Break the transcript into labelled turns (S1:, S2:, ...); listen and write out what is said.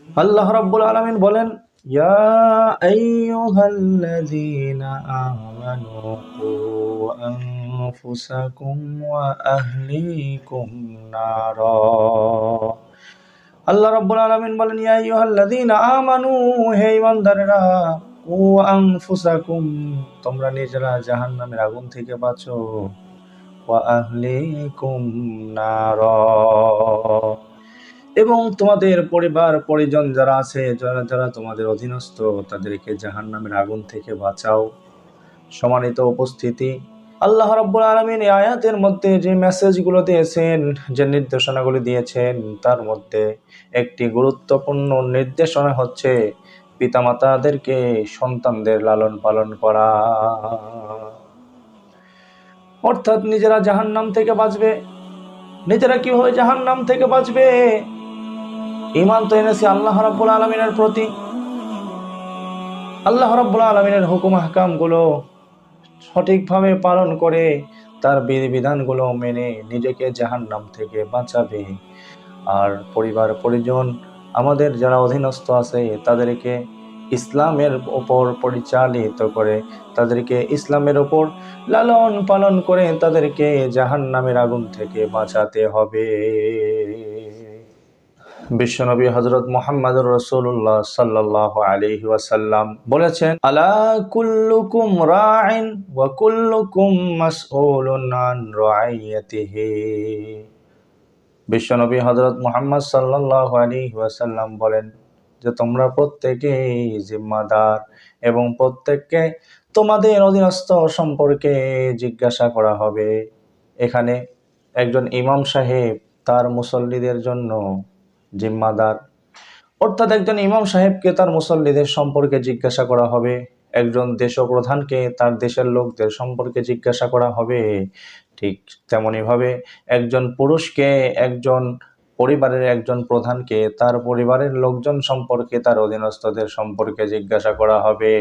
S1: আল্লাহ রাব্বুল আলামিন বলেন, ইয়া আইয়ুহাল্লাযীনা আমানু কু আনফুসাকুম ওয়া আহলিকুম নারা। আল্লাহ রাব্বুল আলামিন বলেন, ইয়া আইয়ুহাল্লাযীনা আমানু, হে ঈমানদারেরা, কু আনফুসাকুম, তোমরা নিজেরা জাহান্নামের আগুন থেকে বাঁচো, ওয়া আহলিকুম নারা, এবং তোমাদের পরিবার পরিজন যারা আছে, যারা যারা তোমাদের অধীনস্থ, তাদেরকে জাহান্নামের আগুন থেকে বাঁচাও। সম্মানিত উপস্থিতি, আল্লাহ রাব্বুল আলামিন এই আয়াতের মধ্যে যে মেসেজগুলো দিয়েছেন, যে নির্দেশনাগুলি দিয়েছেন, তার মধ্যে একটি গুরুত্বপূর্ণ নির্দেশনা হচ্ছে পিতামাতাদেরকে সন্তানদের লালন পালন করা, অর্থাৎ নিজেরা জাহান্নাম থেকে বাঁচবে। নিজেরা কিভাবে জাহান্নাম থেকে বাঁচবে? ঈমান তো এনেছি আল্লাহ রাব্বুল আলামিনের প্রতি। আল্লাহ রাব্বুল আলামিনের হুকুম আহকামগুলো সঠিকভাবে পালন করে, তার বিধিবিধানগুলো মেনে নিজেকে জাহান্নাম থেকে বাঁচাবে। আর পরিবার পরিজন, আমাদের যারা অধীনস্থ আছে, তাদেরকে ইসলামের ওপর পরিচালিত করে, তাদেরকে ইসলামের ওপর লালন পালন করে, তাদেরকে জাহান্নামের আগুন থেকে বাঁচাতে হবে। বিশ্বনবী হযরত মুহাম্মদুর রাসূলুল্লাহ সাল্লাল্লাহু আলাইহি ওয়াসাল্লাম বলেছেন, আলা কুল্লুকুম রাইন ওয়া কুল্লুকুম মাসউলুন আন রাইয়াতিহি। বিশ্বনবী হযরত মুহাম্মদ সাল্লাল্লাহু আলাইহি ওয়াসাল্লাম বলেন যে, তোমরা প্রত্যেকেই জিম্মাদার এবং প্রত্যেককে তোমাদের অধীনস্থ সম্পর্কে জিজ্ঞাসা করা হবে। এখানে একজন ইমাম সাহেব তার মুসল্লিদের জন্য জিম্মাদার, অর্থাৎ একজন ইমাম সাহেবকে তার মুসল্লিদের সম্পর্কে জিজ্ঞাসা করা হবে। একজন দেশপ্রধানকে তার দেশের লোকদের সম্পর্কে জিজ্ঞাসা করা হবে। ঠিক তেমনিভাবে একজন পুরুষকে, একজন পরিবারের একজন প্রধানকে তার পরিবারের লোকজন সম্পর্কে, তার অধীনস্থদের সম্পর্কে জিজ্ঞাসা করা হবে।